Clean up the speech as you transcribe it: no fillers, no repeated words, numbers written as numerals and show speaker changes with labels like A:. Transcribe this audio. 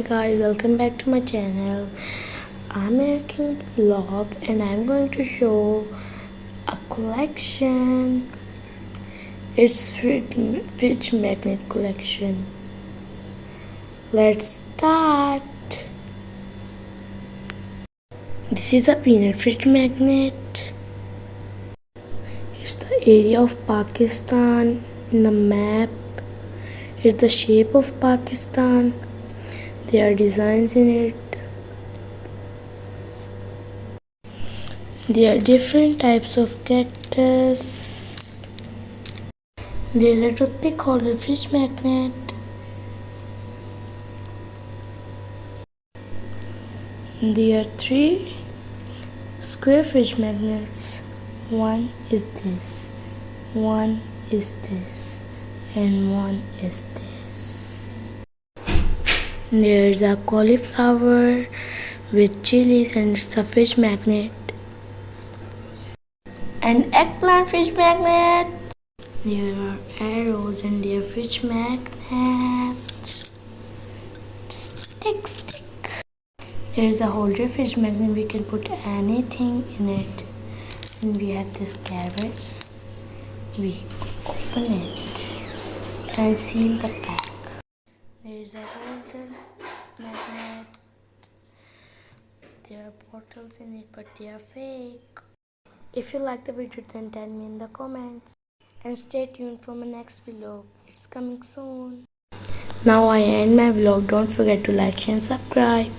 A: guys, welcome back to my channel. I'm making the vlog and I'm going to show a collection. It's fridge magnet collection. Let's start. This is a peanut fridge magnet. It's the area of Pakistan in the map. It's the shape of Pakistan. There are designs in it. There are different types of cactus. There's a toothpick holder fridge magnet. There are 3 square fridge magnets. One is this, one is this, and one is this. There's a cauliflower with chilies and it's a fridge magnet. And eggplant fridge magnet. There are arrows and their fridge magnet. Stick. There's a holder fridge magnet. We can put anything in it. And we have this carrots. We open it and seal the pack. There's a holder magnet. There are bottles in it, but they are fake. If you like the video, then tell me in the comments. And stay tuned for my next vlog. It's coming soon. Now I end my vlog. Don't forget to like and subscribe.